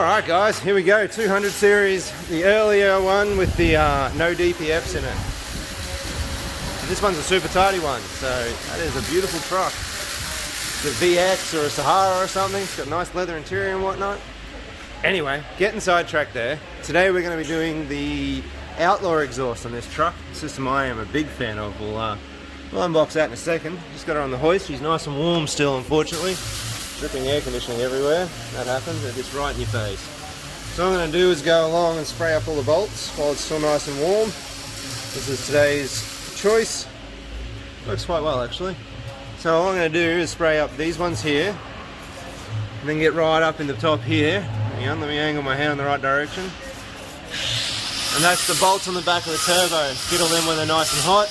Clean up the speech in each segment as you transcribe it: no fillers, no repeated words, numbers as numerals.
Alright guys, here we go, 200 series, the earlier one with the no DPFs in it. This one's a super tidy one, so that is a beautiful truck. It's a VX or a Sahara or something, it's got a nice leather interior and whatnot. Anyway, getting sidetracked there. Today we're going to be doing the Outlaw exhaust on this truck. A system I am a big fan of. We'll unbox that in a second. Just got her on the hoist, she's nice and warm still unfortunately. Dripping air conditioning everywhere, that happens, it gets right in your face. So what I'm going to do is go along and spray up all the bolts while it's still nice and warm. This is today's choice. Works quite well actually. So all I'm going to do is spray up these ones here, and then get right up in the top here. Hang on, let me angle my hand in the right direction. And that's the bolts on the back of the turbo. Fiddle them when they're nice and hot.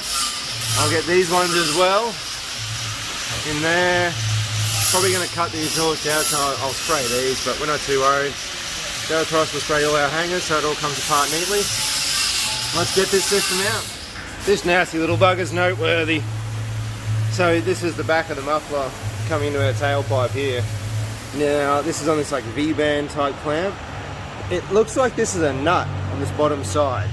I'll get these ones as well in there. Probably going to cut the exhaust out, so I'll spray these, but we're not too worried. Go across, we'll spray all our hangers so it all comes apart neatly. Let's get this system out. This nasty little bugger's noteworthy. So this is the back of the muffler coming into our tailpipe here. Now this is on this like V-band type clamp. It looks like this is a nut on this bottom side,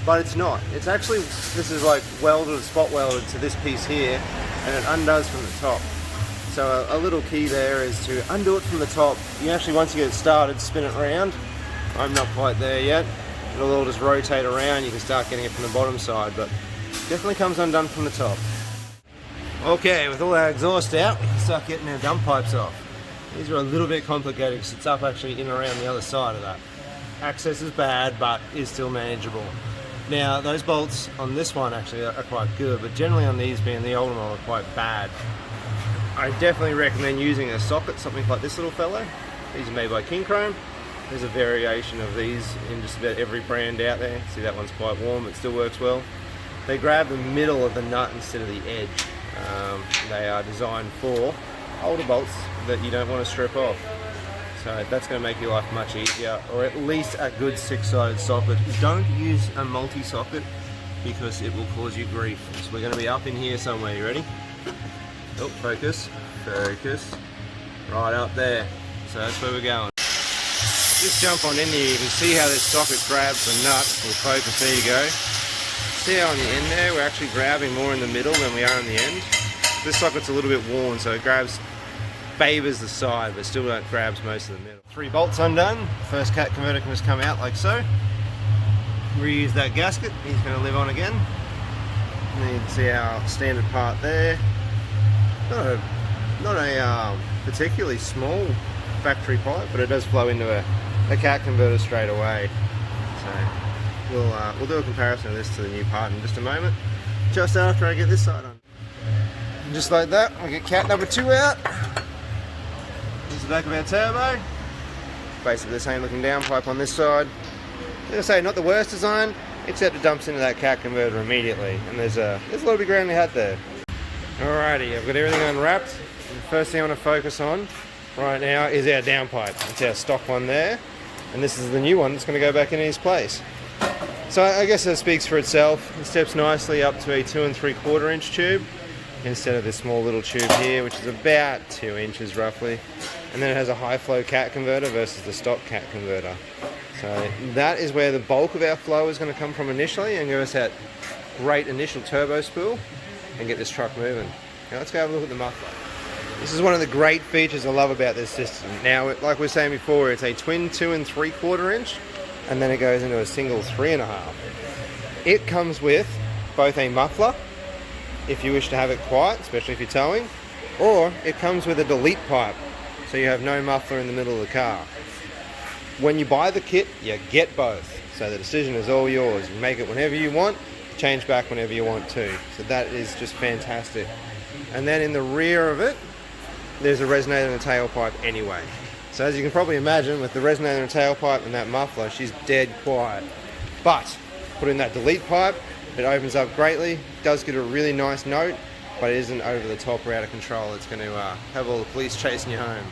but it's not. It's actually, this is like welded, spot welded to this piece here, and it undoes from the top. So a little key there is to undo it from the top. You actually, once you get it started, spin it around. I'm not quite there yet. It'll all just rotate around. You can start getting it from the bottom side, but definitely comes undone from the top. Okay, with all our exhaust out, we can start getting our dump pipes off. These are a little bit complicated because it's up actually in and around the other side of that. Access is bad, but is still manageable. Now, those bolts on this one actually are quite good, but generally on these, being the older model, are quite bad. I definitely recommend using a socket, something like this little fellow. These are made by King Chrome. There's a variation of these in just about every brand out there. See, that one's quite warm, it still works well. They grab the middle of the nut instead of the edge. They are designed for older bolts that you don't want to strip off. So that's going to make your life much easier, or at least a good 6-sided socket. Don't use a multi-socket because it will cause you grief. So we're going to be up in here somewhere, you ready? Oh, focus, right up there. So that's where we're going. Just jump on in there, you can see how this socket grabs the nut. We'll focus, there you go. See how on the end there, we're actually grabbing more in the middle than we are on the end. This socket's a little bit worn, so it favors the side, but still grabs most of the middle. 3 bolts undone. First cat converter can just come out like so. Reuse that gasket, he's going to live on again. And then you can see our standard part there. Not a particularly small factory pipe, but it does flow into a cat converter straight away. So we'll do a comparison of this to the new part in just a moment, just after I get this side on. And just like that, we get cat number 2 out. This is the back of our turbo. Basically the same looking down pipe on this side. As I say, not the worst design, except it dumps into that cat converter immediately, and there's a little bit of ground we had there. Alrighty, I've got everything unwrapped. The first thing I want to focus on right now is our downpipe. It's our stock one there, and this is the new one that's going to go back in its place. So I guess that speaks for itself. It steps nicely up to a 2 3/4 inch tube instead of this small little tube here, which is about 2 inches roughly. And then it has a high flow cat converter versus the stock cat converter. So that is where the bulk of our flow is going to come from initially, and give us that great initial turbo spool and get this truck moving. Now let's go have a look at the muffler. This is one of the great features I love about this system. Now, like we were saying before, it's a twin 2 3/4 inch, and then it goes into a single 3.5. It comes with both a muffler, if you wish to have it quiet, especially if you're towing, or it comes with a delete pipe, so you have no muffler in the middle of the car. When you buy the kit, you get both, so the decision is all yours. You make it whenever you want, change back whenever you want to. So that is just fantastic. And then in the rear of it, there's a resonator and a tailpipe anyway. So as you can probably imagine, with the resonator and tailpipe and that muffler, she's dead quiet. But put in that delete pipe, it opens up greatly, does get a really nice note, but it isn't over the top or out of control. It's going to have all the police chasing you home.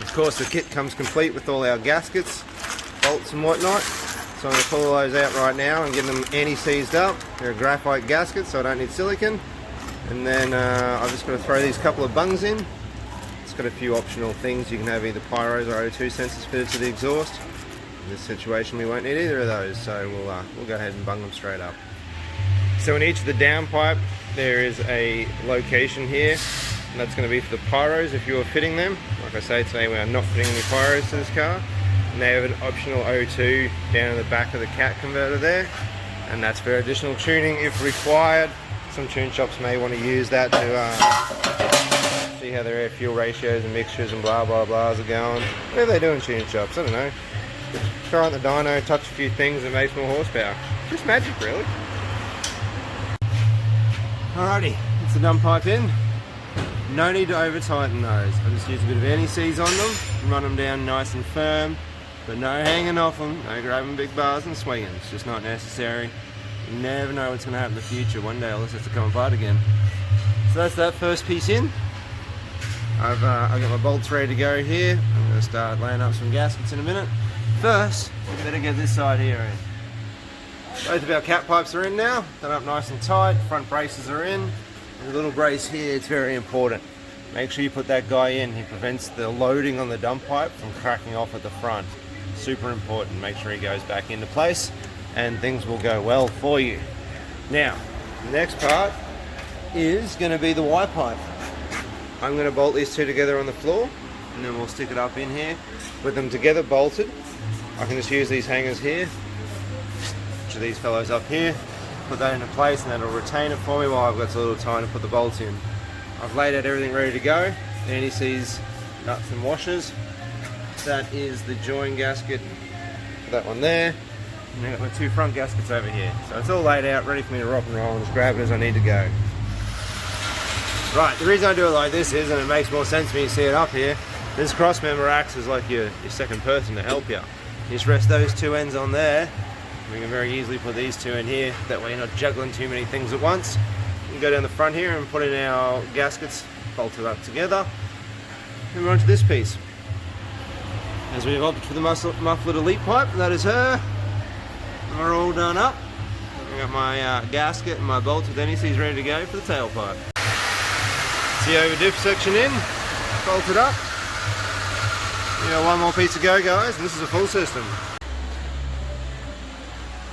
Of course, the kit comes complete with all our gaskets, bolts and whatnot. So I'm going to pull all those out right now and get them anti-seized up. They're a graphite gasket, so I don't need silicone. And then I've just got to throw these couple of bungs in It's got a few optional things. You can have either pyros or O2 sensors fitted to the exhaust. In this situation we won't need either of those, so we'll go ahead and bung them straight up. So in each of the downpipe there is a location here, and that's going to be for the pyros if you are fitting them. Like I say, today we are not fitting any pyros to this car. And they have an optional O2 down in the back of the cat converter there, and that's for additional tuning if required. Some tune shops may want to use that to see how their air fuel ratios and mixtures and blah blah blahs are going. Whatever they do in tune shops, I don't know. Try on the dyno, touch a few things, and makes more horsepower. Just magic, really. Alrighty, it's the dump pipe in. No need to over tighten those. I just use a bit of NECs on them, run them down nice and firm, but no hanging off them, no grabbing big bars and swinging. It's just not necessary. You never know what's going to happen in the future. One day all this has to come apart again. So that's that first piece in. I've got my bolts ready to go here. I'm going to start laying up some gaskets in a minute. First, we better get this side here in. Both of our cat pipes are in now, done up nice and tight. Front braces are in. There's a little brace here, it's very important. Make sure you put that guy in. He prevents the loading on the dump pipe from cracking off at the front. Super important. Make sure he goes back into place and things will go well for you. Now, the next part is going to be the Y pipe. I'm going to bolt these two together on the floor, and then we'll stick it up in here with them together bolted. I can just use these hangers here, each of these fellows up here, put that into place, and that'll retain it for me while I've got a little time to put the bolts in. I've laid out everything ready to go. NECs, nuts and washers. That is the join gasket for that one there. And I've got my two front gaskets over here. So it's all laid out, ready for me to rock and roll and just grab it as I need to go. Right, the reason I do it like this is, and it makes more sense when you see it up here, this cross member acts as like your second person to help you. You just rest those two ends on there. We can very easily put these two in here. That way you're not juggling too many things at once. We can go down the front here and put in our gaskets, bolted up together. And we're on to this piece. As we've opted for the muffler elite pipe, that is her. And we're all done up. I've got my gasket and my bolts with NECs ready to go for the tailpipe. The over diff section in, bolted up. We got one more piece to go, guys, and this is a full system.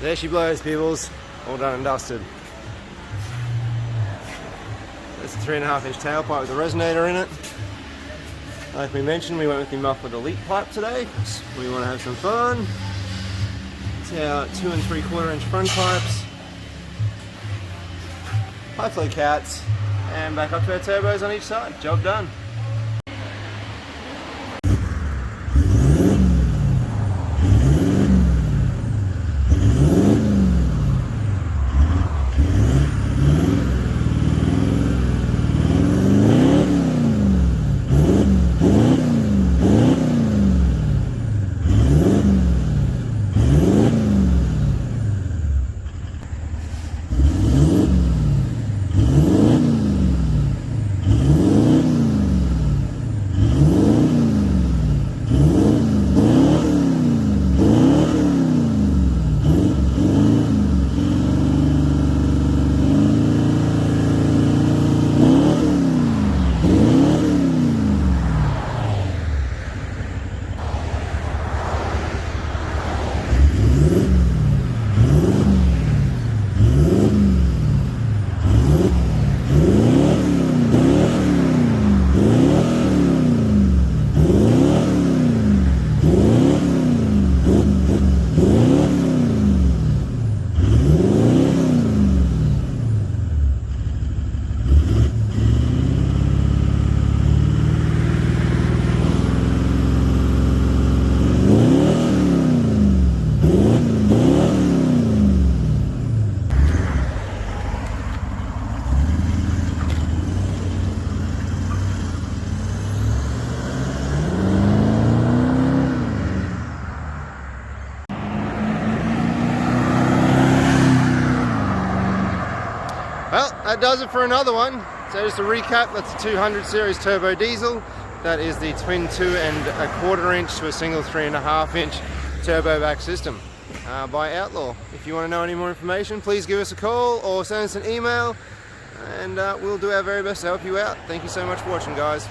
There she blows, peoples. All done and dusted. That's a 3.5 inch tailpipe with a resonator in it. Like we mentioned, we went with the muffled elite pipe today. We want to have some fun. It's our 2 3/4 inch front pipes. High flow cats. And back up to our turbos on each side. Job done. Well, that does it for another one. So just to recap, that's a 200 series turbo diesel. That is the twin 2.25 inch to a single 3.5 inch turbo back system by Outlaw. If you want to know any more information, please give us a call or send us an email, and we'll do our very best to help you out. Thank you so much for watching, guys.